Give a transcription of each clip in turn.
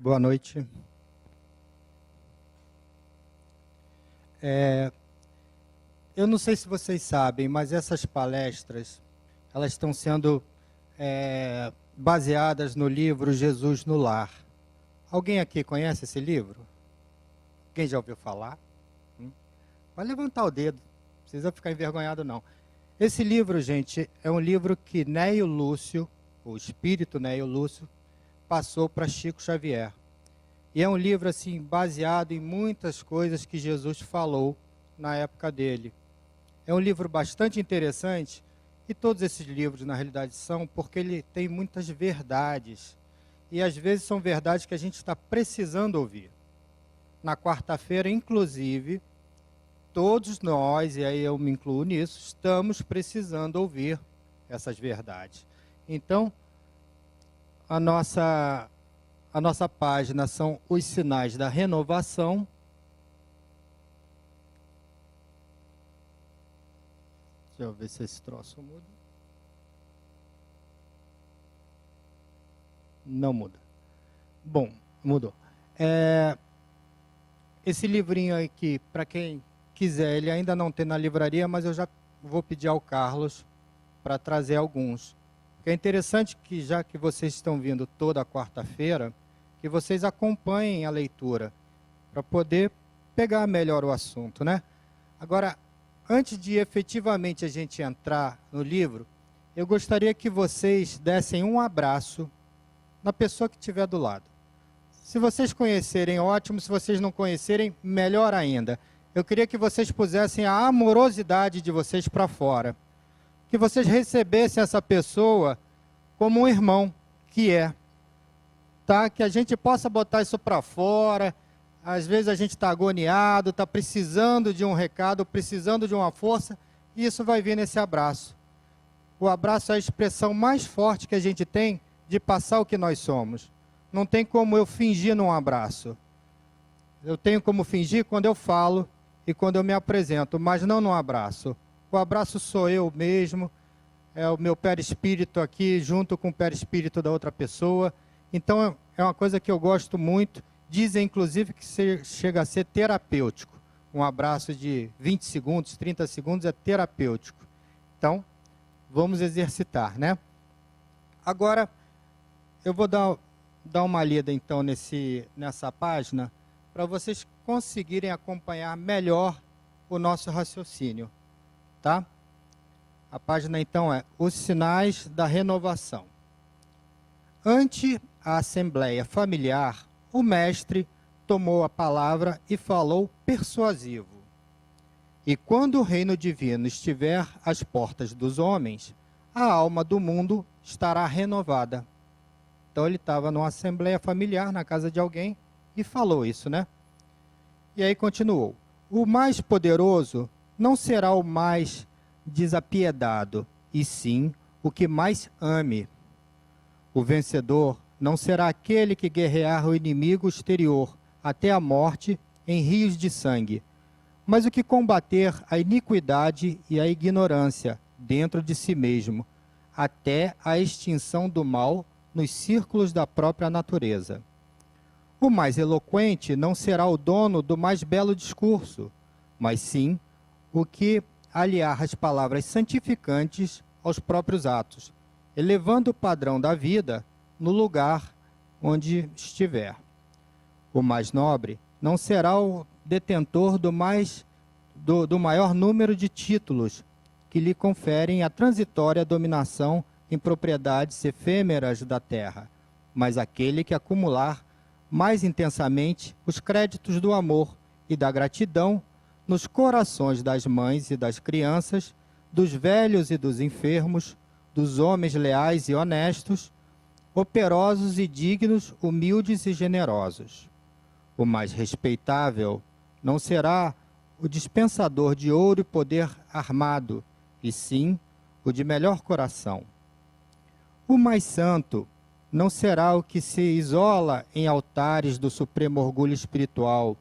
Boa noite. Eu não sei se vocês sabem, mas essas palestras, elas estão sendo baseadas no livro Jesus no Lar. Alguém aqui conhece esse livro? Quem já ouviu falar? Vai levantar o dedo, não precisa ficar envergonhado não. Esse livro, gente, é um livro que Neio Lúcio, o espírito Neio Lúcio, passou para Chico Xavier. E é um livro assim baseado em muitas coisas que Jesus falou na época dele. É um livro bastante interessante, e todos esses livros na realidade são, porque ele tem muitas verdades. E às vezes são verdades que a gente está precisando ouvir. Na quarta-feira, inclusive, todos nós, e aí eu me incluo nisso, estamos precisando ouvir essas verdades. Então, a nossa página são os sinais da renovação. Deixa eu ver se esse troço muda. Não muda. Bom, mudou. Esse livrinho aqui, para quem quiser, ele ainda não tem na livraria, mas eu já vou pedir ao Carlos para trazer alguns. Porque é interessante que, já que vocês estão vindo toda quarta-feira, que vocês acompanhem a leitura, para poder pegar melhor o assunto, né? Agora, antes de efetivamente a gente entrar no livro, eu gostaria que vocês dessem um abraço na pessoa que estiver do lado. Se vocês conhecerem, ótimo. Se vocês não conhecerem, melhor ainda. Eu queria que vocês pusessem a amorosidade de vocês para fora. Que vocês recebessem essa pessoa como um irmão que é. Tá? Que a gente possa botar isso para fora. Às vezes a gente está agoniado, está precisando de um recado, precisando de uma força, e isso vai vir nesse abraço. O abraço é a expressão mais forte que a gente tem de passar o que nós somos. Não tem como eu fingir num abraço. Eu tenho como fingir quando eu falo e quando eu me apresento, mas não num abraço. O abraço sou eu mesmo, é o meu perispírito aqui, junto com o perispírito da outra pessoa. Então, é uma coisa que eu gosto muito. Dizem, inclusive, que chega a ser terapêutico. Um abraço de 20 segundos, 30 segundos é terapêutico. Então, vamos exercitar, né? Agora, eu vou dar uma lida, então, nessa página, para vocês conseguirem acompanhar melhor o nosso raciocínio, tá? A página, então, é Os Sinais da Renovação. Ante a Assembleia Familiar, o mestre tomou a palavra e falou persuasivo. E quando o reino divino estiver às portas dos homens, a alma do mundo estará renovada. Então ele estava numa assembleia familiar, na casa de alguém, e falou isso, né? E aí continuou. O mais poderoso não será o mais desapiedado, e sim o que mais ame. O vencedor não será aquele que guerrear o inimigo exterior até a morte em rios de sangue, mas o que combater a iniquidade e a ignorância dentro de si mesmo, até a extinção do mal nos círculos da própria natureza. O mais eloquente não será o dono do mais belo discurso, mas sim o que aliar as palavras santificantes aos próprios atos, elevando o padrão da vida no lugar onde estiver. O mais nobre não será o detentor do maior número de títulos que lhe conferem a transitória dominação em propriedades efêmeras da terra, mas aquele que acumular mais intensamente os créditos do amor e da gratidão nos corações das mães e das crianças, dos velhos e dos enfermos, dos homens leais e honestos, operosos e dignos, humildes e generosos. O mais respeitável não será o dispensador de ouro e poder armado, e sim o de melhor coração. O mais santo não será o que se isola em altares do supremo orgulho espiritual,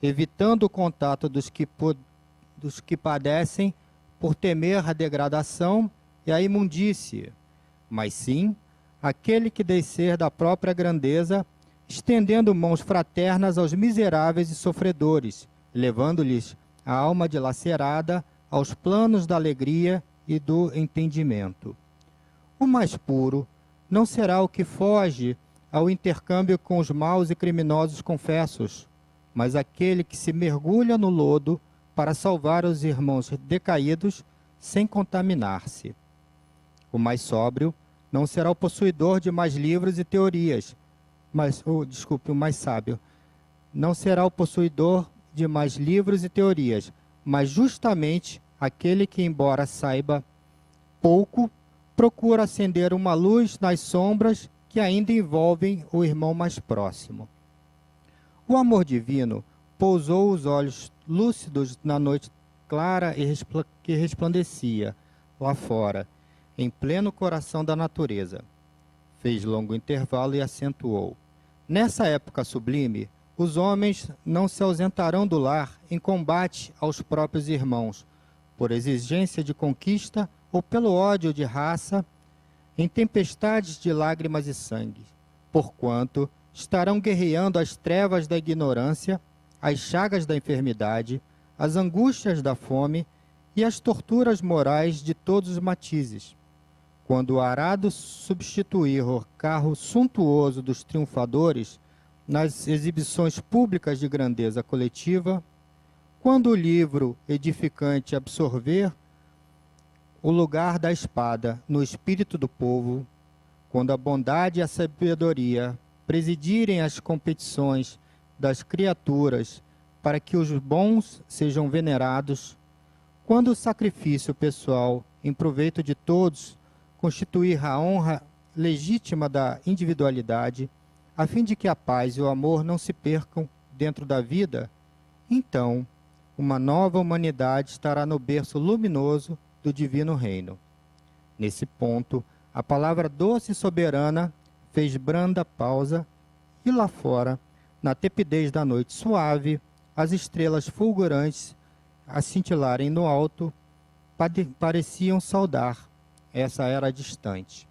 evitando o contato dos que padecem por temer a degradação e a imundície, mas sim aquele que descer da própria grandeza estendendo mãos fraternas aos miseráveis e sofredores, levando-lhes a alma dilacerada aos planos da alegria e do entendimento. O mais puro não será o que foge ao intercâmbio com os maus e criminosos confessos, mas aquele que se mergulha no lodo para salvar os irmãos decaídos sem contaminar-se. O mais sóbrio não será o possuidor de mais livros e teorias, o mais sábio não será o possuidor de mais livros e teorias, mas justamente aquele que, embora saiba pouco, procura acender uma luz nas sombras que ainda envolvem o irmão mais próximo. O amor divino pousou os olhos lúcidos na noite clara e que resplandecia lá fora, em pleno coração da natureza. Fez longo intervalo e acentuou: nessa época sublime, os homens não se ausentarão do lar em combate aos próprios irmãos, por exigência de conquista ou pelo ódio de raça, em tempestades de lágrimas e sangue, porquanto estarão guerreando as trevas da ignorância, as chagas da enfermidade, as angústias da fome e as torturas morais de todos os matizes. Quando o arado substituir o carro suntuoso dos triunfadores nas exibições públicas de grandeza coletiva, quando o livro edificante absorver o lugar da espada no espírito do povo, quando a bondade e a sabedoria presidirem as competições das criaturas para que os bons sejam venerados, quando o sacrifício pessoal em proveito de todos constituir a honra legítima da individualidade, a fim de que a paz e o amor não se percam dentro da vida, então uma nova humanidade estará no berço luminoso do divino reino. Nesse ponto, a palavra doce e soberana fez branda pausa, e lá fora, na tepidez da noite suave, as estrelas fulgurantes a cintilarem no alto pareciam saudar essa era distante.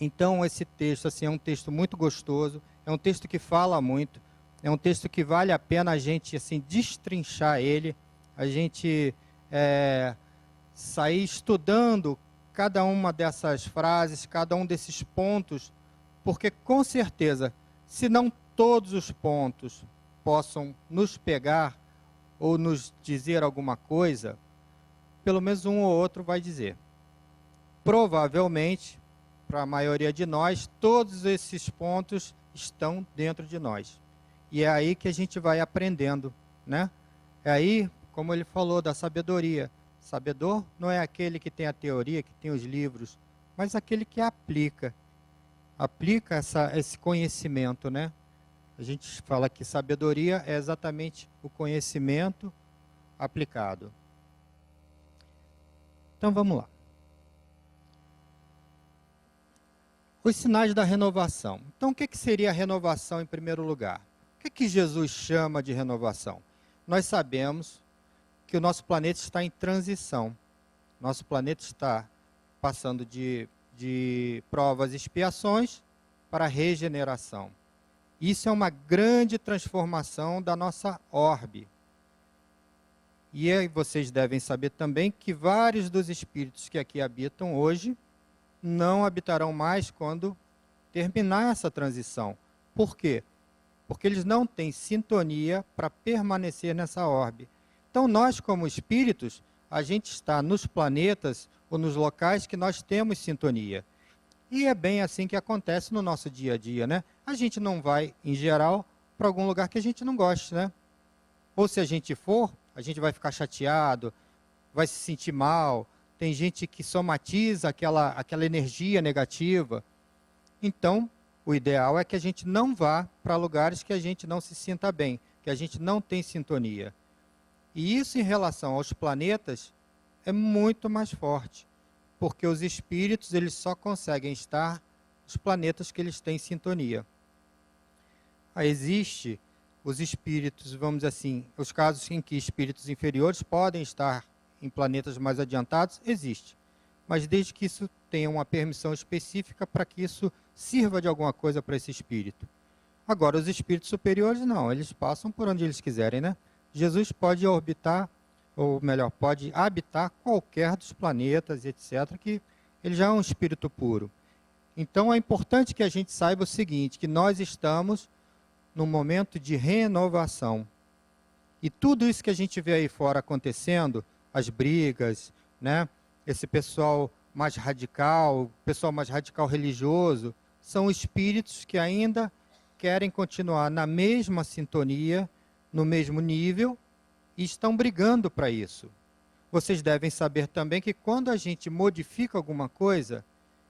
Então, esse texto assim, é um texto muito gostoso, é um texto que fala muito, é um texto que vale a pena a gente assim, destrinchar ele, a gente sair estudando cada uma dessas frases, cada um desses pontos, porque com certeza, se não todos os pontos possam nos pegar ou nos dizer alguma coisa, pelo menos um ou outro vai dizer. Provavelmente, para a maioria de nós, todos esses pontos estão dentro de nós. E é aí que a gente vai aprendendo, né? É aí, como ele falou, da sabedoria. Sabedor não é aquele que tem a teoria, que tem os livros, mas aquele que aplica esse conhecimento, né? A gente fala que sabedoria é exatamente o conhecimento aplicado. Então vamos lá. Os sinais da renovação. Então, o que seria a renovação em primeiro lugar? O que Jesus chama de renovação? Nós sabemos que o nosso planeta está em transição. Nosso planeta está passando de provas e expiações para regeneração. Isso é uma grande transformação da nossa orbe. E aí vocês devem saber também que vários dos espíritos que aqui habitam hoje não habitarão mais quando terminar essa transição. Por quê? Porque eles não têm sintonia para permanecer nessa orbe. Então, nós, como espíritos, a gente está nos planetas ou nos locais que nós temos sintonia. E é bem assim que acontece no nosso dia a dia, né? A gente não vai, em geral, para algum lugar que a gente não goste, né? Ou se a gente for, a gente vai ficar chateado, vai se sentir mal. Tem gente que somatiza aquela energia negativa. Então, o ideal é que a gente não vá para lugares que a gente não se sinta bem, que a gente não tem sintonia. E isso em relação aos planetas é muito mais forte, porque os espíritos eles só conseguem estar nos planetas que eles têm sintonia. Aí existe os espíritos, vamos dizer assim, os casos em que espíritos inferiores podem estar em planetas mais adiantados, existe. Mas desde que isso tenha uma permissão específica para que isso sirva de alguma coisa para esse espírito. Agora, os espíritos superiores não, eles passam por onde eles quiserem, né? Jesus pode orbitar, ou melhor, pode habitar qualquer dos planetas, etc., que ele já é um espírito puro. Então, é importante que a gente saiba o seguinte, que nós estamos num momento de renovação. E tudo isso que a gente vê aí fora acontecendo, as brigas, né? Esse pessoal mais radical religioso, são espíritos que ainda querem continuar na mesma sintonia, no mesmo nível, e estão brigando para isso. Vocês devem saber também que quando a gente modifica alguma coisa,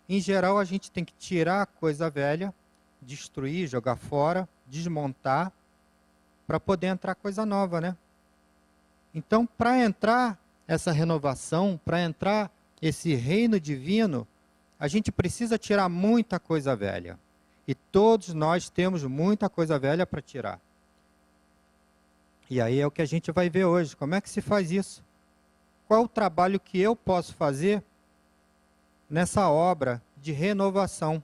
em geral a gente tem que tirar a coisa velha, destruir, jogar fora, desmontar, para poder entrar coisa nova, né? Então, para entrar essa renovação, para entrar esse reino divino, a gente precisa tirar muita coisa velha. E todos nós temos muita coisa velha para tirar. E aí é o que a gente vai ver hoje. Como é que se faz isso? Qual o trabalho que eu posso fazer nessa obra de renovação?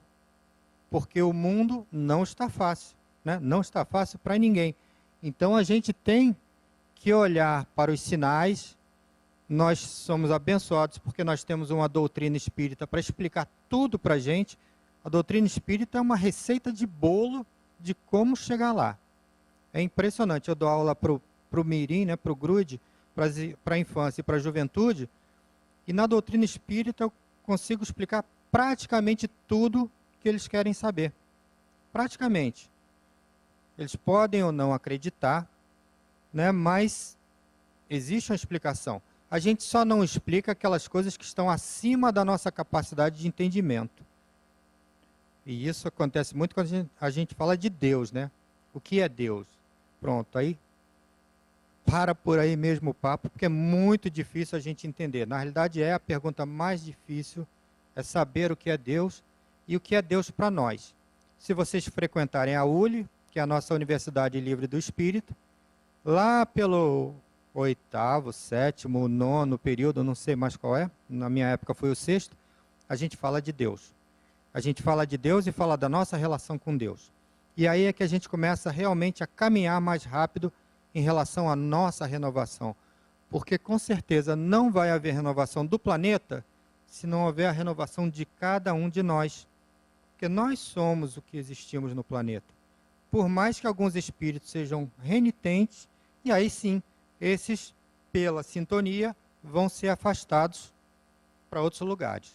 Porque o mundo não está fácil, né? Não está fácil para ninguém. Então a gente tem que olhar para os sinais. Nós somos abençoados porque nós temos uma doutrina espírita para explicar tudo para a gente. A doutrina espírita é uma receita de bolo de como chegar lá. É impressionante. Eu dou aula para o Mirim, né, para o Grude, para a infância e para a juventude, e na doutrina espírita eu consigo explicar praticamente tudo que eles querem saber. Praticamente. Eles podem ou não acreditar, né, mas existe uma explicação. A gente só não explica aquelas coisas que estão acima da nossa capacidade de entendimento. E isso acontece muito quando a gente fala de Deus, né? O que é Deus? Pronto, aí para por aí mesmo o papo, porque é muito difícil a gente entender. Na realidade, é a pergunta mais difícil, é saber o que é Deus e o que é Deus para nós. Se vocês frequentarem a ULI, que é a nossa Universidade Livre do Espírito, lá pelo 8º, 7º, 9º período, não sei mais qual é, na minha época foi o 6º, a gente fala de Deus. A gente fala de Deus e fala da nossa relação com Deus. E aí é que a gente começa realmente a caminhar mais rápido em relação à nossa renovação. Porque com certeza não vai haver renovação do planeta se não houver a renovação de cada um de nós. Porque nós somos o que existimos no planeta. Por mais que alguns espíritos sejam renitentes, e aí sim, esses, pela sintonia, vão ser afastados para outros lugares.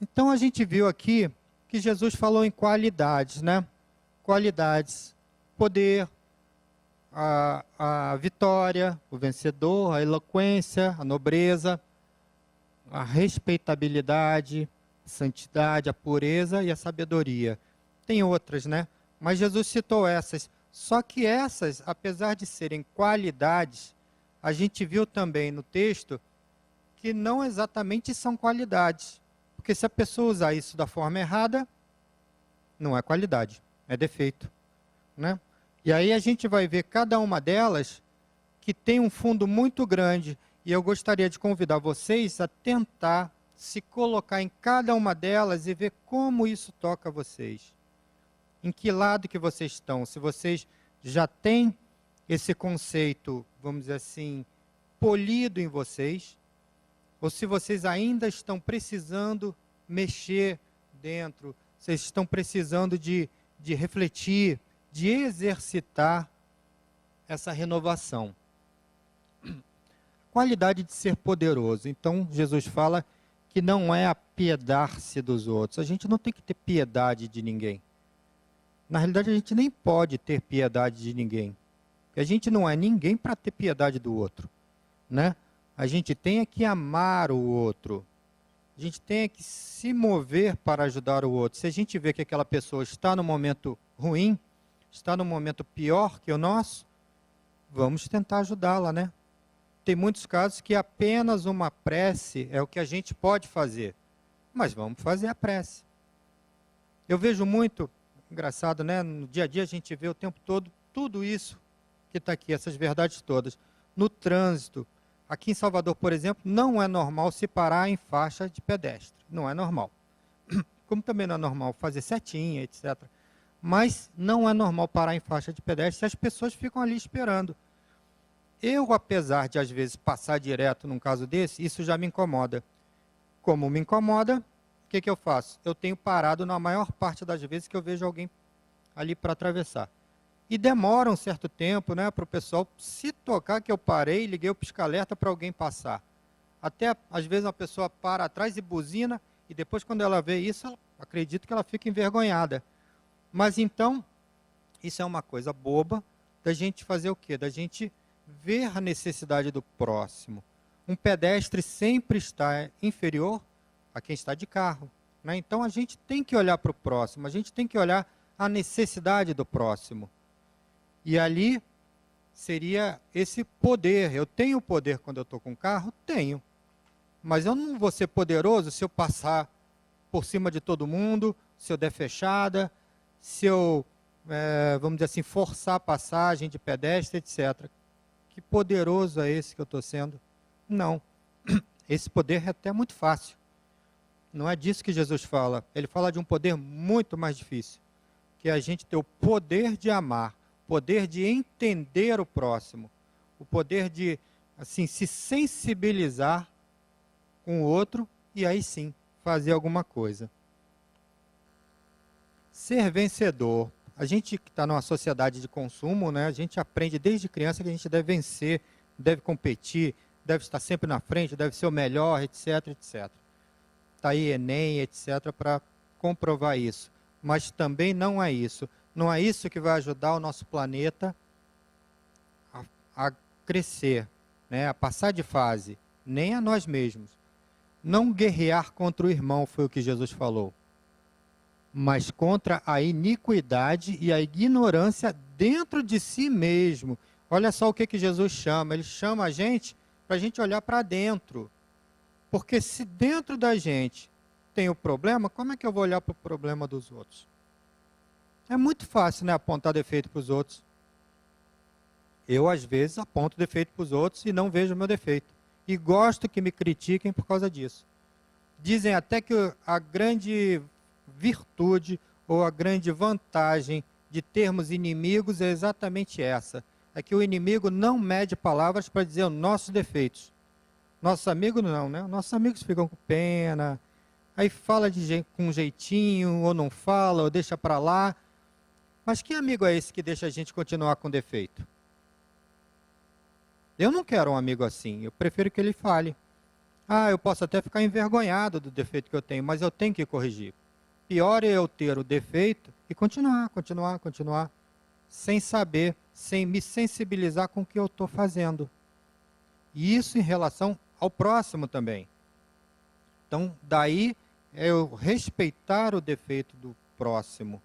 Então a gente viu aqui que Jesus falou em qualidades, né? Qualidades, poder, a vitória, o vencedor, a eloquência, a nobreza, a respeitabilidade, a santidade, a pureza e a sabedoria. Tem outras, né? Mas Jesus citou essas. Só que essas, apesar de serem qualidades, a gente viu também no texto que não exatamente são qualidades. Porque se a pessoa usar isso da forma errada, não é qualidade, é defeito, né? E aí a gente vai ver cada uma delas que tem um fundo muito grande. E eu gostaria de convidar vocês a tentar se colocar em cada uma delas e ver como isso toca vocês. Em que lado que vocês estão? Se vocês já têm esse conceito, vamos dizer assim, polido em vocês, ou se vocês ainda estão precisando mexer dentro, vocês estão precisando de refletir, de exercitar essa renovação. Qualidade de ser poderoso. Então, Jesus fala que não é apiedar-se dos outros. A gente não tem que ter piedade de ninguém. Na realidade, a gente nem pode ter piedade de ninguém. Porque a gente não é ninguém para ter piedade do outro, né? A gente tem que amar o outro. A gente tem que se mover para ajudar o outro. Se a gente vê que aquela pessoa está no momento ruim, está no momento pior que o nosso, vamos tentar ajudá-la, né? Tem muitos casos que apenas uma prece é o que a gente pode fazer. Mas vamos fazer a prece. Eu vejo muito, engraçado, né? No dia a dia a gente vê o tempo todo tudo isso que está aqui, essas verdades todas. No trânsito, aqui em Salvador, por exemplo, não é normal se parar em faixa de pedestre. Não é normal. como também não é normal fazer setinha, etc. Mas não é normal parar em faixa de pedestre, as pessoas ficam ali esperando. Eu, apesar de às vezes passar direto num caso desse, isso já me incomoda. Como me incomoda, o que eu faço? Eu tenho parado na maior parte das vezes que eu vejo alguém ali para atravessar. E demora um certo tempo, né, para o pessoal se tocar que eu parei, liguei o pisca-alerta para alguém passar. Até, às vezes, uma pessoa para atrás e buzina, e depois, quando ela vê isso, acredito que ela fica envergonhada. Mas, então, isso é uma coisa boba da gente fazer o quê? Da gente ver a necessidade do próximo. Um pedestre sempre está inferior a quem está de carro, né? Então, a gente tem que olhar para o próximo, a gente tem que olhar a necessidade do próximo. E ali seria esse poder. Eu tenho poder quando eu estou com o carro? Tenho. Mas eu não vou ser poderoso se eu passar por cima de todo mundo, se eu der fechada, se eu, vamos dizer assim, forçar a passagem de pedestre, etc. Que poderoso é esse que eu estou sendo? Não. Esse poder é até muito fácil. Não é disso que Jesus fala. Ele fala de um poder muito mais difícil, que é a gente ter o poder de amar, o poder de entender o próximo, o poder de, assim, se sensibilizar com o outro e aí sim fazer alguma coisa. Ser vencedor. A gente que está numa sociedade de consumo, né, a gente aprende desde criança que a gente deve vencer, deve competir, deve estar sempre na frente, deve ser o melhor, etc, etc. Está aí Enem, etc, para comprovar isso. Mas também não é isso. Não é isso que vai ajudar o nosso planeta a crescer, né, a passar de fase, nem a nós mesmos. Não guerrear contra o irmão, foi o que Jesus falou, mas contra a iniquidade e a ignorância dentro de si mesmo. Olha só o que Jesus chama. Ele chama a gente para a gente olhar para dentro. Porque se dentro da gente tem o problema, como é que eu vou olhar para o problema dos outros? É muito fácil, né, apontar defeito para os outros. Eu, às vezes, aponto defeito para os outros e não vejo o meu defeito. E gosto que me critiquem por causa disso. Dizem até que a grande virtude ou a grande vantagem de termos inimigos é exatamente essa. É que o inimigo não mede palavras para dizer os nossos defeitos. Nossos amigos não, né? Nossos amigos ficam com pena, aí fala com um jeitinho, ou não fala, ou deixa para lá. Mas que amigo é esse que deixa a gente continuar com defeito? Eu não quero um amigo assim, eu prefiro que ele fale. Ah, eu posso até ficar envergonhado do defeito que eu tenho, mas eu tenho que corrigir. Pior é eu ter o defeito e continuar, sem saber, sem me sensibilizar com o que eu estou fazendo. E isso em relação ao próximo também. Então, daí é eu respeitar o defeito do próximo.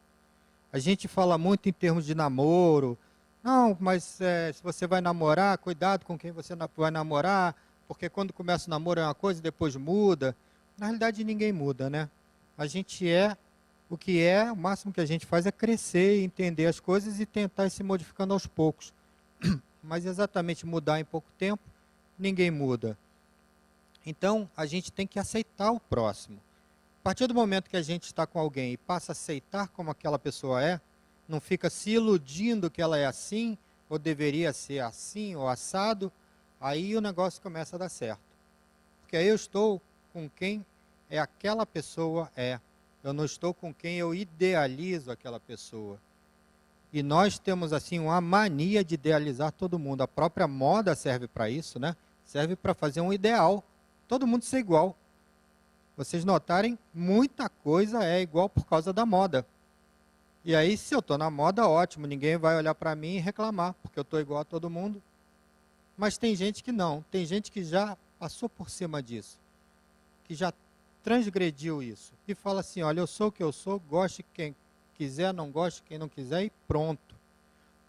A gente fala muito em termos de namoro. Não, mas se você vai namorar, cuidado com quem você vai namorar, porque quando começa o namoro é uma coisa e depois muda. Na realidade, ninguém muda, né? A gente é o que é, o máximo que a gente faz é crescer, entender as coisas e tentar ir se modificando aos poucos. Mas exatamente mudar em pouco tempo, ninguém muda. Então, a gente tem que aceitar o próximo. A partir do momento que a gente está com alguém e passa a aceitar como aquela pessoa é, não fica se iludindo que ela é assim, ou deveria ser assim, ou assado, aí o negócio começa a dar certo. Porque aí eu estou com quem aquela pessoa é. Eu não estou com quem eu idealizo aquela pessoa. E nós temos, assim, uma mania de idealizar todo mundo. A própria moda serve para isso, né? Serve para fazer um ideal. Todo mundo ser igual. Vocês notarem, muita coisa é igual por causa da moda. E aí, se eu estou na moda, ótimo, ninguém vai olhar para mim e reclamar, porque eu estou igual a todo mundo. Mas tem gente que não, tem gente que já passou por cima disso, que já transgrediu isso, e fala assim, olha, eu sou o que eu sou, goste quem quiser, não goste quem não quiser, e pronto.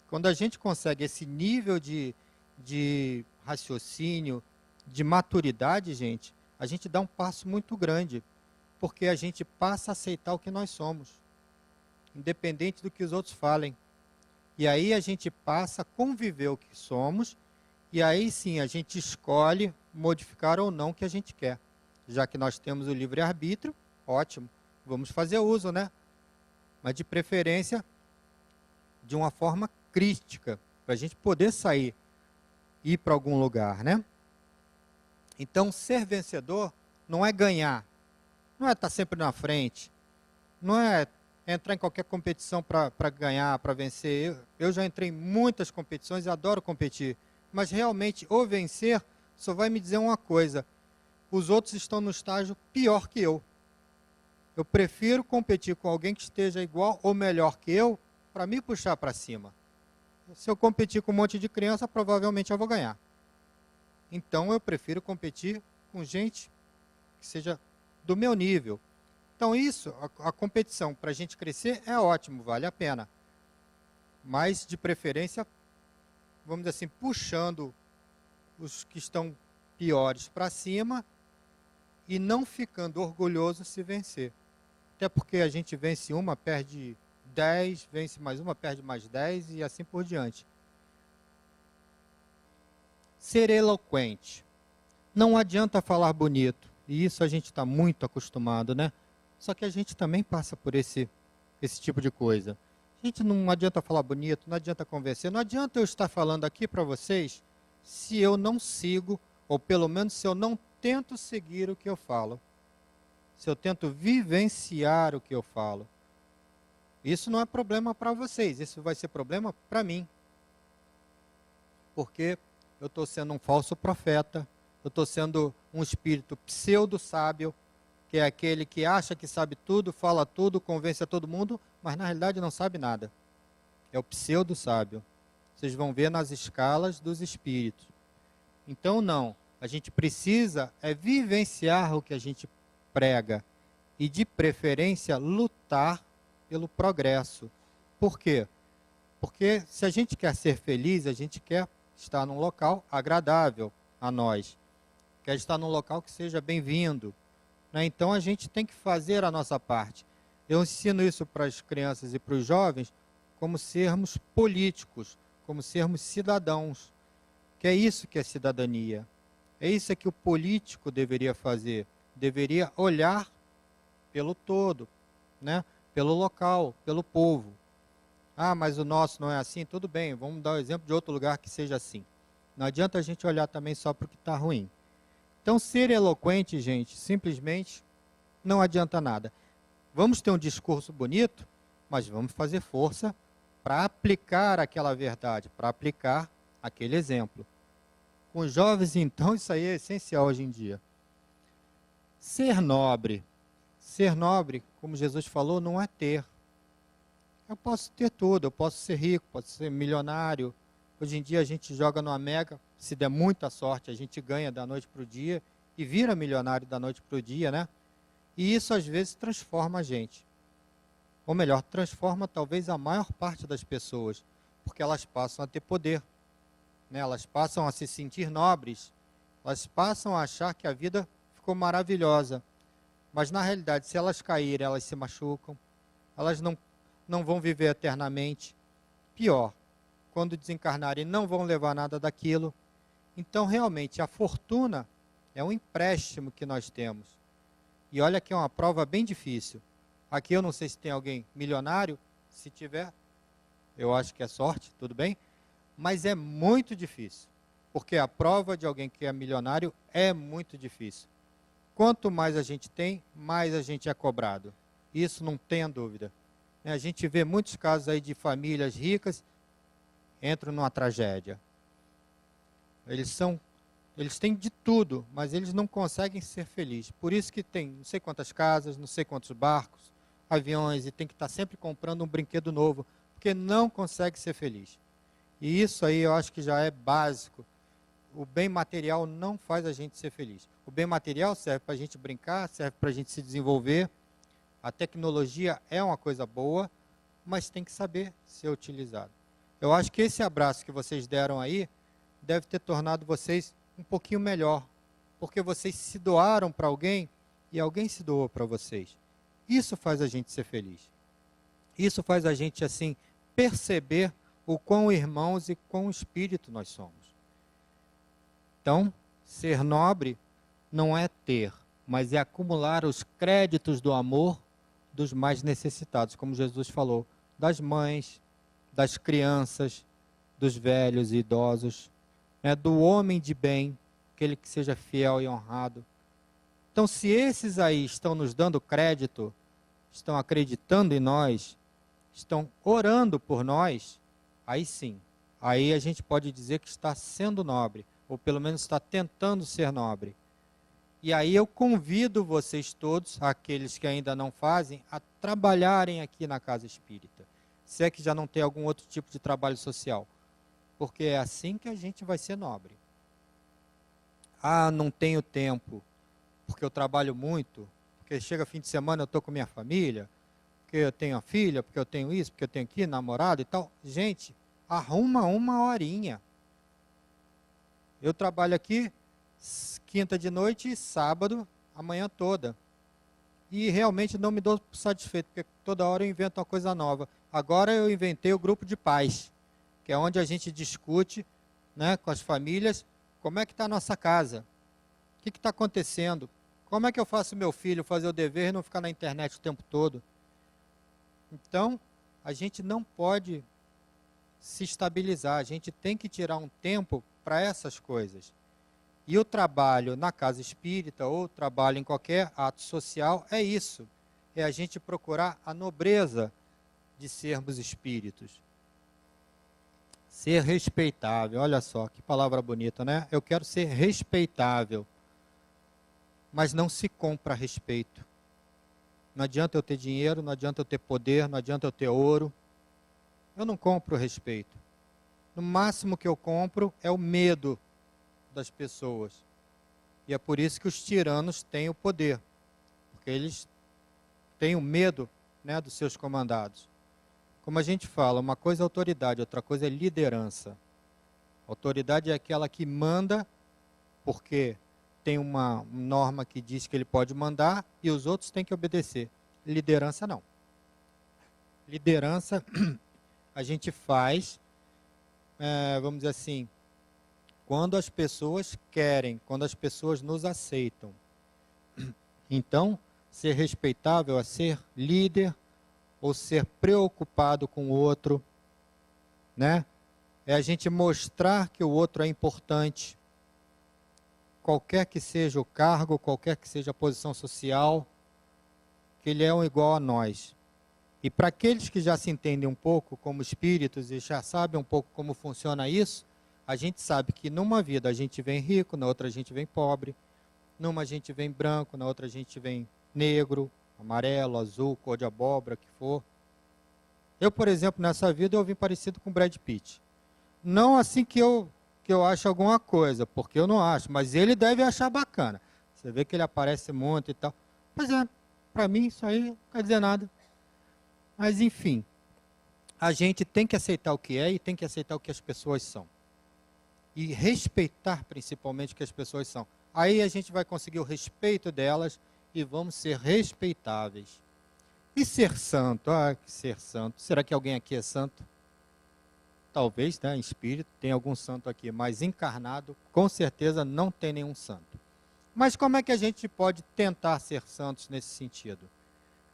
Quando a gente consegue esse nível de raciocínio, de maturidade, gente, a gente dá um passo muito grande, porque a gente passa a aceitar o que nós somos, independente do que os outros falem. E aí a gente passa a conviver o que somos, e aí sim a gente escolhe modificar ou não o que a gente quer. Já que nós temos o livre-arbítrio, ótimo, vamos fazer uso, né? Mas de preferência de uma forma crítica, para a gente poder sair, ir para algum lugar, né? Então, ser vencedor não é ganhar, não é estar sempre na frente, não é entrar em qualquer competição para ganhar, para vencer. Eu já entrei em muitas competições e adoro competir, mas realmente o vencer só vai me dizer uma coisa: os outros estão no estágio pior que eu. Eu prefiro competir com alguém que esteja igual ou melhor que eu para me puxar para cima. Se eu competir com um monte de criança, provavelmente eu vou ganhar. Então eu prefiro competir com gente que seja do meu nível. Então isso, a competição para a gente crescer é ótimo, vale a pena. Mas de preferência, vamos dizer assim, puxando os que estão piores para cima e não ficando orgulhoso se vencer. Até porque a gente vence uma, perde 10, vence mais uma, perde mais 10 e assim por diante. Ser eloquente. Não adianta falar bonito. E isso a gente está muito acostumado, né? Só que a gente também passa por esse tipo de coisa. A gente não adianta falar bonito, não adianta convencer, não adianta eu estar falando aqui para vocês se eu não sigo, ou pelo menos se eu não tento seguir o que eu falo. Se eu tento vivenciar o que eu falo. Isso não é problema para vocês, isso vai ser problema para mim. Porque eu estou sendo um falso profeta, eu estou sendo um espírito pseudo-sábio, que é aquele que acha que sabe tudo, fala tudo, convence a todo mundo, mas na realidade não sabe nada. É o pseudo-sábio. Vocês vão ver nas escalas dos espíritos. Então não, a gente precisa vivenciar o que a gente prega e de preferência lutar pelo progresso. Por quê? Porque se a gente quer ser feliz, a gente quer estar num local agradável a nós. Quer estar num local que seja bem-vindo. Né? Então a gente tem que fazer a nossa parte. Eu ensino isso para as crianças e para os jovens como sermos políticos, como sermos cidadãos. Que é isso que é cidadania. É isso que o político deveria fazer. Deveria olhar pelo todo, né? Pelo local, pelo povo. Ah, mas o nosso não é assim? Tudo bem, vamos dar o exemplo de outro lugar que seja assim. Não adianta a gente olhar também só para o que está ruim. Então, ser eloquente, gente, simplesmente não adianta nada. Vamos ter um discurso bonito, mas vamos fazer força para aplicar aquela verdade, para aplicar aquele exemplo. Com os jovens, então, isso aí é essencial hoje em dia. Ser nobre. Ser nobre, como Jesus falou, não é ter. Eu posso ter tudo, eu posso ser rico, posso ser milionário. Hoje em dia a gente joga numa mega, se der muita sorte, a gente ganha da noite para o dia e vira milionário da noite para o dia, né? E isso às vezes transforma a gente. Ou melhor, transforma talvez a maior parte das pessoas, porque elas passam a ter poder, né? Elas passam a se sentir nobres, elas passam a achar que a vida ficou maravilhosa. Mas na realidade, se elas caírem, elas se machucam, elas não vão viver eternamente. Pior, quando desencarnarem, não vão levar nada daquilo. Então, realmente, a fortuna é um empréstimo que nós temos. E olha que é uma prova bem difícil. Aqui eu não sei se tem alguém milionário, se tiver, eu acho que é sorte, tudo bem? Mas é muito difícil, porque a prova de alguém que é milionário é muito difícil. Quanto mais a gente tem, mais a gente é cobrado. Isso não tenha dúvida. A gente vê muitos casos aí de famílias ricas entram numa tragédia. Eles têm de tudo, mas eles não conseguem ser felizes. Por isso que tem não sei quantas casas, não sei quantos barcos, aviões, e tem que estar sempre comprando um brinquedo novo, porque não consegue ser feliz. E isso aí eu acho que já é básico. O bem material não faz a gente ser feliz. O bem material serve para a gente brincar, serve para a gente se desenvolver. A tecnologia é uma coisa boa, mas tem que saber ser utilizado. Eu acho que esse abraço que vocês deram aí deve ter tornado vocês um pouquinho melhor, porque vocês se doaram para alguém e alguém se doou para vocês. Isso faz a gente ser feliz. Isso faz a gente, assim, perceber o quão irmãos e quão espírito nós somos. Então, ser nobre não é ter, mas é acumular os créditos do amor dos mais necessitados, como Jesus falou, das mães, das crianças, dos velhos e idosos, né, do homem de bem, aquele que seja fiel e honrado. Então, se esses aí estão nos dando crédito, estão acreditando em nós, estão orando por nós, aí sim, aí a gente pode dizer que está sendo nobre, ou pelo menos está tentando ser nobre. E aí eu convido vocês todos, aqueles que ainda não fazem, a trabalharem aqui na Casa Espírita. Se é que já não tem algum outro tipo de trabalho social. Porque é assim que a gente vai ser nobre. Ah, não tenho tempo, porque eu trabalho muito, porque chega fim de semana eu estou com minha família, porque eu tenho a filha, porque eu tenho isso, porque eu tenho aqui, namorado e tal. Gente, arruma uma horinha. Eu trabalho aqui quinta de noite e sábado, a manhã toda. E realmente não me dou satisfeito, porque toda hora eu invento uma coisa nova. Agora eu inventei o grupo de pais, que é onde a gente discute, né, com as famílias, como é que está a nossa casa, o que está acontecendo, como é que eu faço meu filho fazer o dever e não ficar na internet o tempo todo. Então, a gente não pode se estabilizar, a gente tem que tirar um tempo para essas coisas. E o trabalho na casa espírita ou trabalho em qualquer ato social é isso, é a gente procurar a nobreza de sermos espíritos. Ser respeitável, olha só, que palavra bonita, né? Eu quero ser respeitável, mas não se compra respeito. Não adianta eu ter dinheiro, não adianta eu ter poder, não adianta eu ter ouro. Eu não compro respeito. No máximo que eu compro é o medo das pessoas. E é por isso que os tiranos têm o poder, porque eles têm o medo, né, dos seus comandados. Como a gente fala, uma coisa é autoridade, outra coisa é liderança. Autoridade é aquela que manda, porque tem uma norma que diz que ele pode mandar e os outros têm que obedecer. Liderança não. Liderança a gente faz, vamos dizer assim, quando as pessoas querem, quando as pessoas nos aceitam. Então, ser respeitável é ser líder ou ser preocupado com o outro, né? É a gente mostrar que o outro é importante, qualquer que seja o cargo, qualquer que seja a posição social, que ele é um igual a nós. E para aqueles que já se entendem um pouco como espíritos e já sabem um pouco como funciona isso, a gente sabe que numa vida a gente vem rico, na outra a gente vem pobre, numa a gente vem branco, na outra a gente vem negro, amarelo, azul, cor de abóbora, que for. Eu, por exemplo, nessa vida eu vim parecido com Brad Pitt. Não assim que eu acho alguma coisa, porque eu não acho, mas ele deve achar bacana. Você vê que ele aparece muito e tal. Pois é, para mim isso aí não quer dizer nada. Mas enfim, a gente tem que aceitar o que é e tem que aceitar o que as pessoas são. E respeitar principalmente o que as pessoas são. Aí a gente vai conseguir o respeito delas e vamos ser respeitáveis. E ser santo? Ah, ser santo. Será que alguém aqui é santo? Talvez, né, em espírito, tem algum santo aqui, mas encarnado, com certeza não tem nenhum santo. Mas como é que a gente pode tentar ser santos nesse sentido?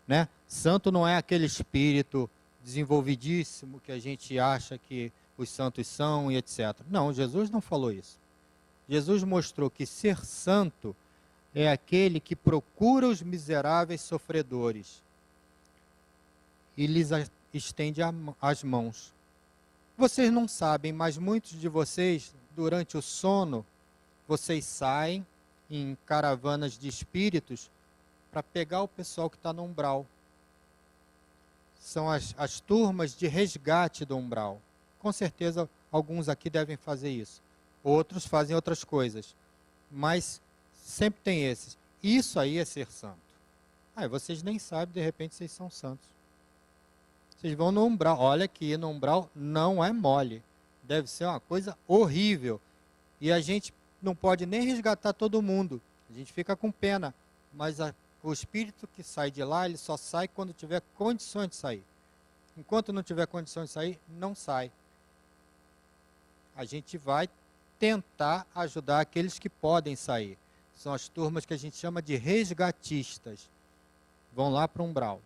Né? Santo não é aquele espírito desenvolvidíssimo que a gente acha que os santos são e etc. Não, Jesus não falou isso. Jesus mostrou que ser santo é aquele que procura os miseráveis sofredores e lhes estende as mãos. Vocês não sabem, mas muitos de vocês, durante o sono, vocês saem em caravanas de espíritos para pegar o pessoal que está no umbral. São as turmas de resgate do umbral. Com certeza, alguns aqui devem fazer isso. Outros fazem outras coisas. Mas sempre tem esses. Isso aí é ser santo. Vocês nem sabem, de repente, vocês são santos. Vocês vão no umbral. Olha que no umbral não é mole. Deve ser uma coisa horrível. E a gente não pode nem resgatar todo mundo. A gente fica com pena. Mas o espírito que sai de lá, ele só sai quando tiver condições de sair. Enquanto não tiver condições de sair, não sai. A gente vai tentar ajudar aqueles que podem sair. São as turmas que a gente chama de resgatistas. Vão lá para o umbral.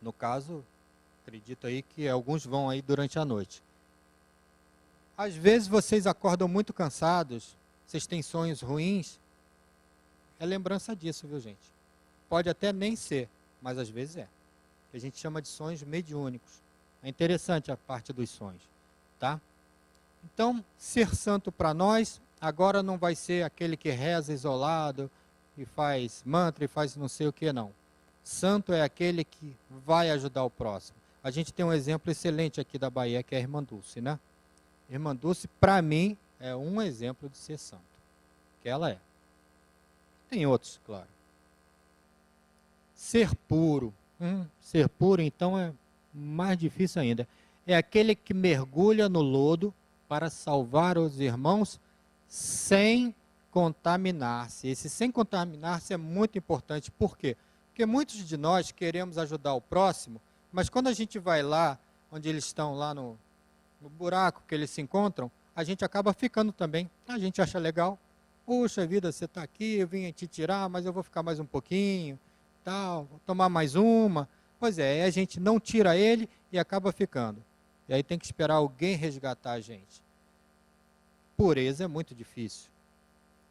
No caso, acredito aí que alguns vão aí durante a noite. Às vezes vocês acordam muito cansados, vocês têm sonhos ruins, é lembrança disso, viu, gente? Pode até nem ser, mas às vezes é. A gente chama de sonhos mediúnicos. É interessante a parte dos sonhos, tá? Então, ser santo para nós, agora não vai ser aquele que reza isolado, e faz mantra, e faz não sei o que, não. Santo é aquele que vai ajudar o próximo. A gente tem um exemplo excelente aqui da Bahia, que é a Irmã Dulce, né? Irmã Dulce, para mim, é um exemplo de ser santo. Que ela é. Tem outros, claro. Ser puro. Ser puro, então, é mais difícil ainda. É aquele que mergulha no lodo para salvar os irmãos sem contaminar-se. Esse sem contaminar-se é muito importante. Por quê? Porque muitos de nós queremos ajudar o próximo, mas quando a gente vai lá, onde eles estão, lá no buraco que eles se encontram, a gente acaba ficando também. A gente acha legal. Puxa vida, você está aqui, eu vim te tirar, mas eu vou ficar mais um pouquinho, tal, vou tomar mais uma. Pois é, aí a gente não tira ele e acaba ficando. E aí tem que esperar alguém resgatar a gente. Pureza é muito difícil.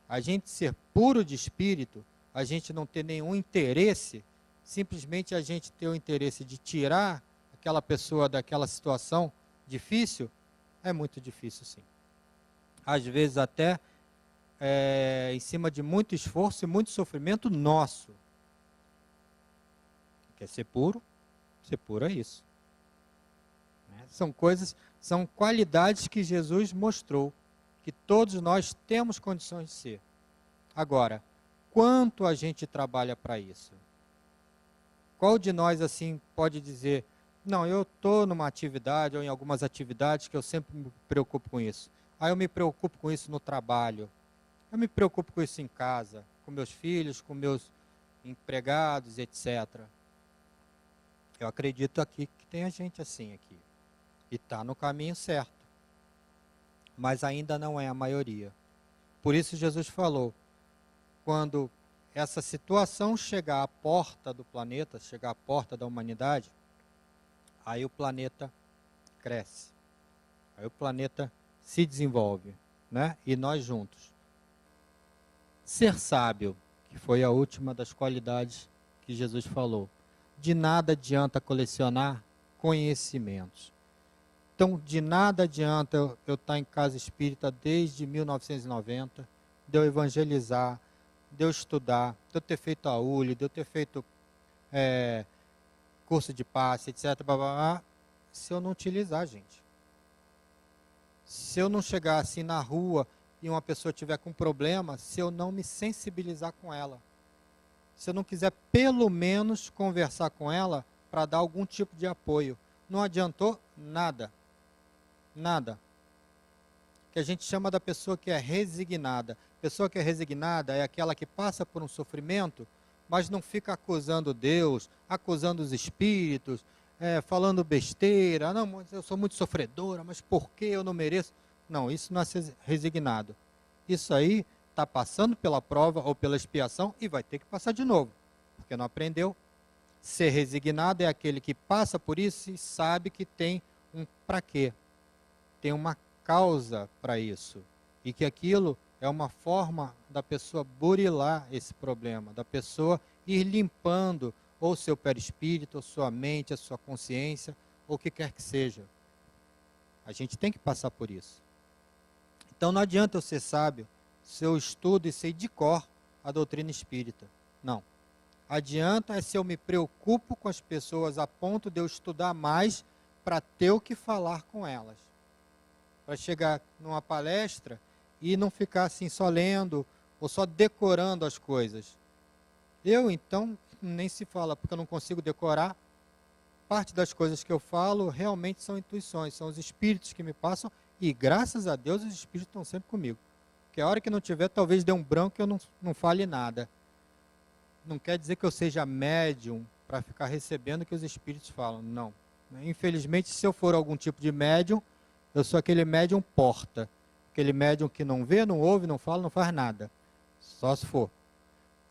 A gente ser puro de espírito, a gente não ter nenhum interesse, simplesmente a gente ter o interesse de tirar aquela pessoa daquela situação difícil, é muito difícil, sim. Às vezes até em cima de muito esforço e muito sofrimento nosso. Quer ser puro? Ser puro é isso. São coisas, são qualidades que Jesus mostrou, que todos nós temos condições de ser. Agora, quanto a gente trabalha para isso? Qual de nós, assim, pode dizer, não, eu estou numa atividade ou em algumas atividades que eu sempre me preocupo com isso. Eu me preocupo com isso no trabalho. Eu me preocupo com isso em casa, com meus filhos, com meus empregados, etc. Eu acredito aqui que tem a gente assim aqui. E está no caminho certo. Mas ainda não é a maioria. Por isso Jesus falou, quando essa situação chegar à porta do planeta, chegar à porta da humanidade, aí o planeta cresce. Aí o planeta se desenvolve, né? E nós juntos. Ser sábio, que foi a última das qualidades que Jesus falou. De nada adianta colecionar conhecimentos. Então, de nada adianta eu estar em casa espírita desde 1990, de eu evangelizar, de eu estudar, de eu ter feito a ULI, de eu ter feito curso de passe, etc., blá, blá, blá, se eu não utilizar, gente. Se eu não chegar assim na rua e uma pessoa tiver com problema, se eu não me sensibilizar com ela, se eu não quiser pelo menos conversar com ela para dar algum tipo de apoio, não adiantou nada. Nada. Que a gente chama da pessoa que é resignada. Pessoa que é resignada é aquela que passa por um sofrimento, mas não fica acusando Deus, acusando os espíritos, falando besteira. Não, mas eu sou muito sofredora, mas por que eu não mereço? Não, isso não é ser resignado. Isso aí está passando pela prova ou pela expiação e vai ter que passar de novo, porque não aprendeu. Ser resignado é aquele que passa por isso e sabe que tem um para quê. Tem uma causa para isso. E que aquilo é uma forma da pessoa burilar esse problema, da pessoa ir limpando ou seu perispírito, ou sua mente, a sua consciência, ou o que quer que seja. A gente tem que passar por isso. Então não adianta eu ser sábio se eu estudo e sei de cor a doutrina espírita. Não. Adianta é se eu me preocupo com as pessoas a ponto de eu estudar mais para ter o que falar com elas. Para chegar numa palestra e não ficar assim só lendo ou só decorando as coisas. Eu, então, nem se fala, porque eu não consigo decorar. Parte das coisas que eu falo realmente são intuições, são os espíritos que me passam e, graças a Deus, os espíritos estão sempre comigo. Porque a hora que não tiver, talvez dê um branco e eu não fale nada. Não quer dizer que eu seja médium para ficar recebendo o que os espíritos falam, não. Infelizmente, se eu for algum tipo de médium, eu sou aquele médium porta. Aquele médium que não vê, não ouve, não fala, não faz nada. Só se for.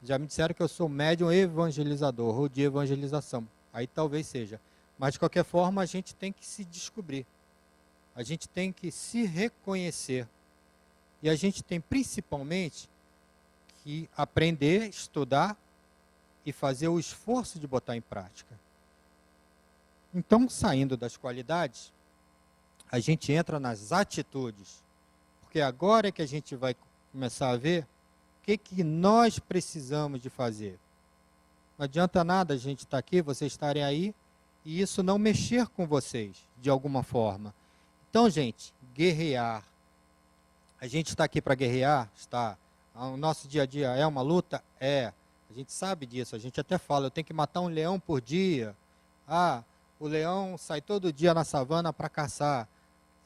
Já me disseram que eu sou médium evangelizador, ou de evangelização. Aí talvez seja. Mas, de qualquer forma, a gente tem que se descobrir. A gente tem que se reconhecer. E a gente tem, principalmente, que aprender, estudar e fazer o esforço de botar em prática. Então, saindo das qualidades, a gente entra nas atitudes. Porque agora é que a gente vai começar a ver o que nós precisamos de fazer. Não adianta nada a gente estar aqui, vocês estarem aí, e isso não mexer com vocês, de alguma forma. Então, gente, guerrear. A gente está aqui para guerrear? Está. O nosso dia a dia é uma luta? É. A gente sabe disso, a gente até fala, eu tenho que matar um leão por dia. Ah, o leão sai todo dia na savana para caçar.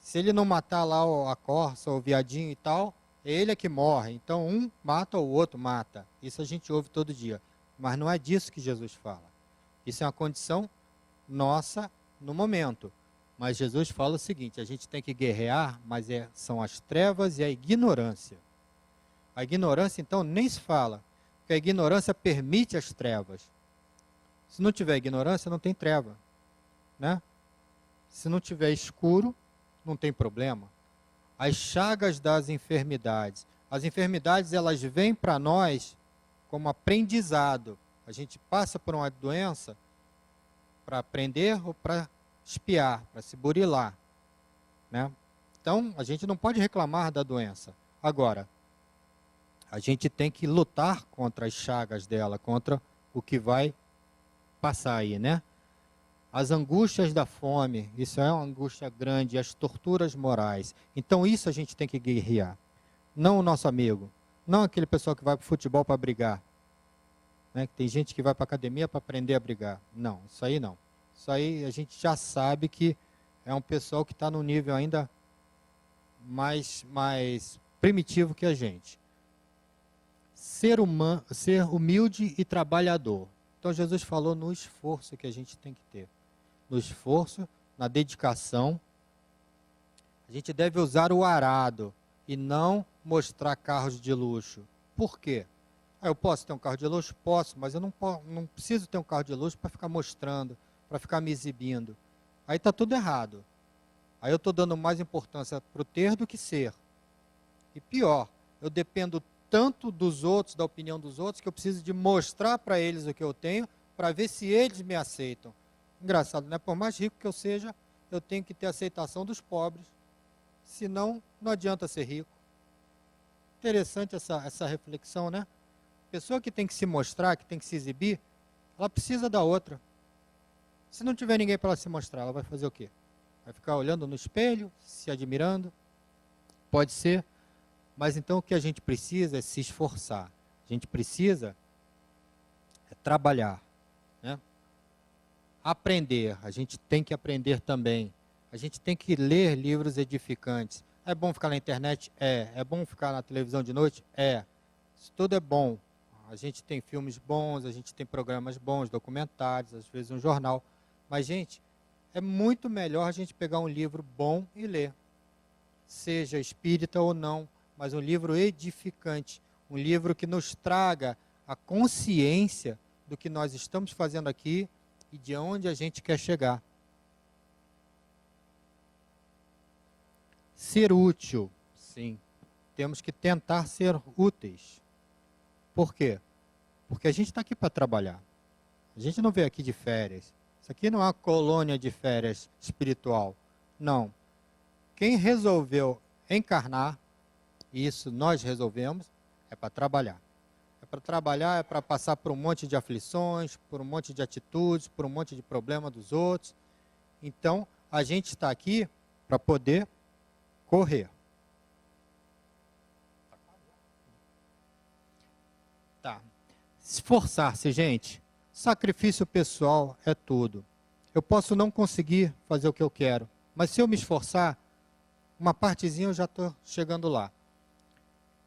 Se ele não matar lá a corça, o viadinho e tal, ele é que morre. Então, um mata, o outro mata. Isso a gente ouve todo dia. Mas não é disso que Jesus fala. Isso é uma condição nossa no momento. Mas Jesus fala o seguinte, a gente tem que guerrear, mas são as trevas e a ignorância. A ignorância, então, nem se fala. Porque a ignorância permite as trevas. Se não tiver ignorância, não tem treva. Né? Se não tiver escuro, não tem problema. As chagas das enfermidades. As enfermidades, elas vêm para nós como aprendizado. A gente passa por uma doença para aprender ou para espiar, para se burilar. Né? Então, a gente não pode reclamar da doença. Agora, a gente tem que lutar contra as chagas dela, contra o que vai passar aí, né? As angústias da fome, isso é uma angústia grande, as torturas morais. Então, isso a gente tem que guerrear. Não o nosso amigo, não aquele pessoal que vai para o futebol para brigar. Né? Tem gente que vai para a academia para aprender a brigar. Não, isso aí não. Isso aí a gente já sabe que é um pessoal que está no nível ainda mais primitivo que a gente. Ser humilde e trabalhador. Então Jesus falou no esforço que a gente tem que ter. No esforço, na dedicação. A gente deve usar o arado e não mostrar carros de luxo. Por quê? Eu posso ter um carro de luxo? Posso, mas eu não preciso ter um carro de luxo para ficar mostrando, para ficar me exibindo. Aí está tudo errado. Aí eu estou dando mais importância para o ter do que ser. E pior, eu dependo tanto dos outros, da opinião dos outros, que eu preciso de mostrar para eles o que eu tenho, para ver se eles me aceitam. Engraçado, né? Por mais rico que eu seja, eu tenho que ter a aceitação dos pobres, senão não adianta ser rico. Interessante essa reflexão, né? Pessoa que tem que se mostrar, que tem que se exibir, ela precisa da outra. Se não tiver ninguém para ela se mostrar, ela vai fazer o quê? Vai ficar olhando no espelho, se admirando? Pode ser. Mas então o que a gente precisa é se esforçar. A gente precisa trabalhar. Né? Aprender. A gente tem que aprender também. A gente tem que ler livros edificantes. É bom ficar na internet? É. É bom ficar na televisão de noite? É. Isso tudo é bom. A gente tem filmes bons, a gente tem programas bons, documentários, às vezes um jornal. Mas, gente, é muito melhor a gente pegar um livro bom e ler. Seja espírita ou não, mas um livro edificante. Um livro que nos traga a consciência do que nós estamos fazendo aqui e de onde a gente quer chegar. Ser útil, sim. Temos que tentar ser úteis. Por quê? Porque a gente está aqui para trabalhar. A gente não veio aqui de férias. Isso aqui não é uma colônia de férias espiritual. Não. Quem resolveu encarnar, e isso nós resolvemos, é para trabalhar. É para trabalhar, é para passar por um monte de aflições, por um monte de atitudes, por um monte de problema dos outros. Então, a gente está aqui para poder correr. Tá. Esforçar-se, gente. Sacrifício pessoal é tudo. Eu posso não conseguir fazer o que eu quero, mas se eu me esforçar, uma partezinha eu já estou chegando lá.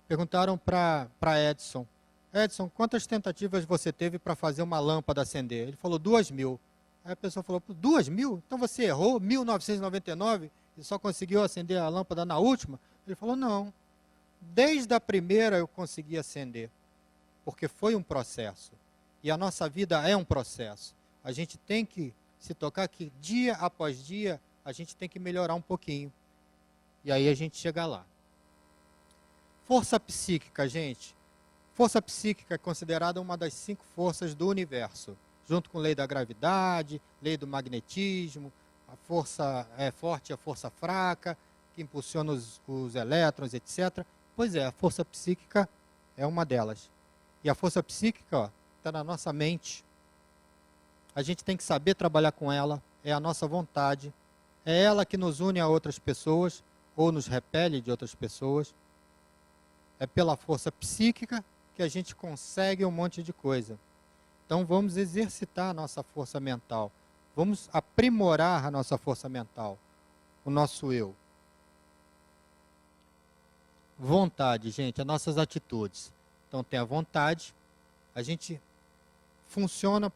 Perguntaram para Edson, Edson, quantas tentativas você teve para fazer uma lâmpada acender? Ele falou 2.000. Aí a pessoa falou, 2.000? Então você errou 1999 e só conseguiu acender a lâmpada na última? Ele falou, não. Desde a primeira eu consegui acender, porque foi um processo. E a nossa vida é um processo. A gente tem que se tocar que dia após dia a gente tem que melhorar um pouquinho. E aí a gente chega lá. Força psíquica, gente. Força psíquica é considerada uma das 5 forças do universo, junto com a lei da gravidade, lei do magnetismo, a força forte e a força fraca, que impulsiona os elétrons, etc. Pois é, a força psíquica é uma delas. E a força psíquica está na nossa mente. A gente tem que saber trabalhar com ela, é a nossa vontade. É ela que nos une a outras pessoas, ou nos repele de outras pessoas. É pela força psíquica que a gente consegue um monte de coisa. Então vamos exercitar a nossa força mental. Vamos aprimorar a nossa força mental, o nosso eu. Vontade, gente, as nossas atitudes. Então tem a vontade, a gente funciona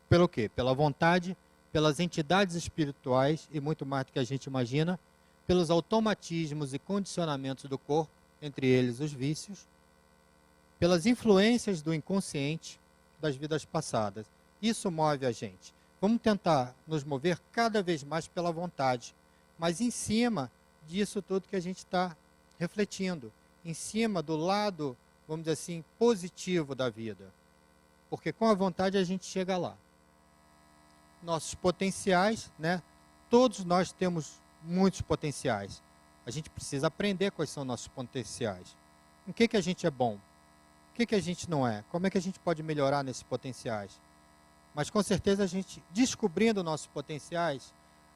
pelo quê? Pela vontade, pelas entidades espirituais e muito mais do que a gente imagina, pelos automatismos e condicionamentos do corpo, entre eles os vícios, pelas influências do inconsciente das vidas passadas. Isso move a gente. Vamos tentar nos mover cada vez mais pela vontade, mas em cima disso tudo que a gente está refletindo, em cima do lado, vamos dizer assim, positivo da vida. Porque com a vontade a gente chega lá. Nossos potenciais, né? Todos nós temos muitos potenciais. A gente precisa aprender quais são nossos potenciais. Em que a gente é bom? O que a gente não é? Como é que a gente pode melhorar nesses potenciais? Mas com certeza a gente, descobrindo nossos potenciais,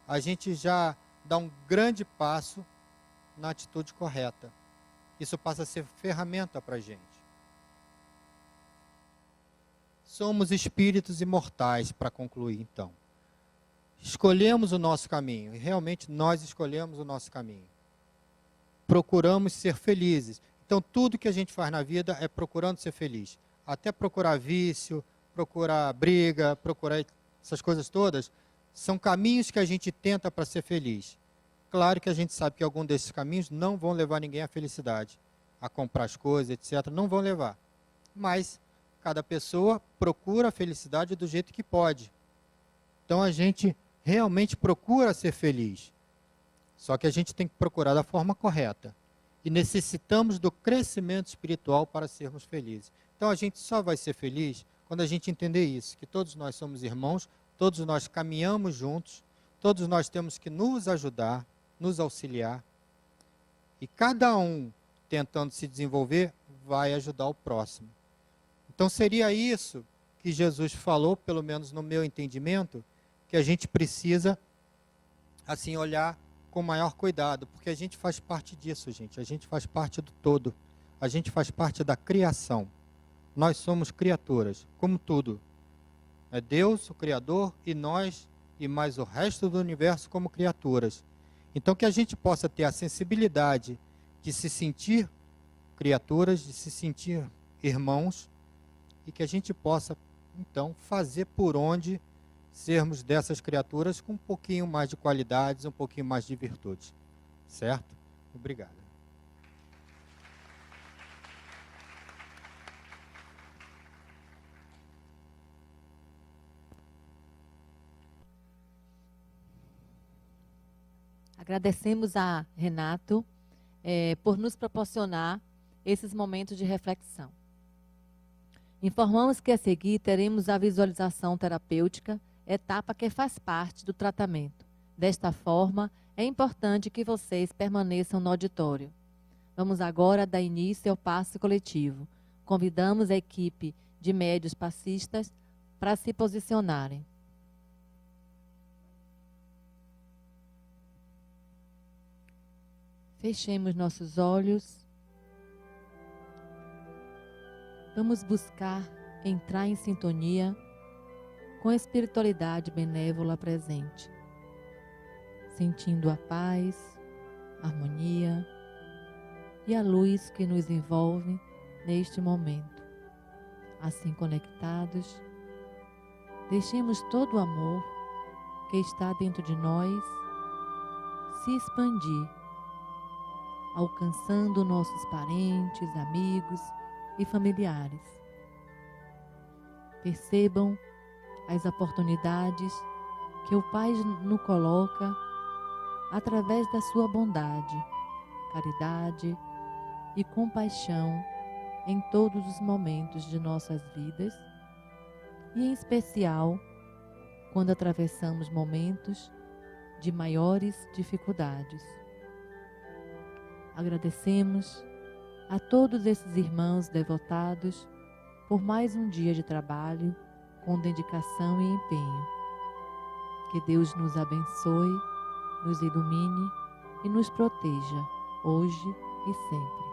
a gente já dá um grande passo na atitude correta. Isso passa a ser ferramenta para a gente. Somos espíritos imortais, para concluir então. Escolhemos o nosso caminho, e realmente nós escolhemos o nosso caminho. Procuramos ser felizes. Então tudo que a gente faz na vida é procurando ser feliz. Até procurar vício, procurar briga, procurar essas coisas todas, são caminhos que a gente tenta para ser feliz. Claro que a gente sabe que algum desses caminhos não vão levar ninguém à felicidade, a comprar as coisas, etc. Não vão levar. Mas cada pessoa procura a felicidade do jeito que pode. Então a gente realmente procura ser feliz. Só que a gente tem que procurar da forma correta. E necessitamos do crescimento espiritual para sermos felizes. Então a gente só vai ser feliz quando a gente entender isso, que todos nós somos irmãos, todos nós caminhamos juntos, todos nós temos que nos ajudar, nos auxiliar. E cada um tentando se desenvolver vai ajudar o próximo. Então seria isso que Jesus falou, pelo menos no meu entendimento, que a gente precisa assim olhar com maior cuidado, porque a gente faz parte disso, gente. A gente faz parte do todo. A gente faz parte da criação. Nós somos criaturas, como tudo. É Deus, o Criador, e nós, e mais o resto do universo como criaturas. Então que a gente possa ter a sensibilidade de se sentir criaturas, de se sentir irmãos, e que a gente possa, então, fazer por onde sermos dessas criaturas com um pouquinho mais de qualidades, um pouquinho mais de virtudes. Certo? Obrigado. Agradecemos a Renato por nos proporcionar esses momentos de reflexão. Informamos que a seguir teremos a visualização terapêutica, etapa que faz parte do tratamento. Desta forma, é importante que vocês permaneçam no auditório. Vamos agora dar início ao passe coletivo. Convidamos a equipe de médios passistas para se posicionarem. Fechemos nossos olhos. Vamos buscar entrar em sintonia com a espiritualidade benévola presente, sentindo a paz, a harmonia e a luz que nos envolve neste momento. Assim conectados, deixemos todo o amor que está dentro de nós se expandir, alcançando nossos parentes, amigos e familiares. Percebam as oportunidades que o Pai nos coloca através da sua bondade, caridade e compaixão em todos os momentos de nossas vidas e, em especial, quando atravessamos momentos de maiores dificuldades. Agradecemos a todos esses irmãos devotados por mais um dia de trabalho com dedicação e empenho. Que Deus nos abençoe, nos ilumine e nos proteja, hoje e sempre.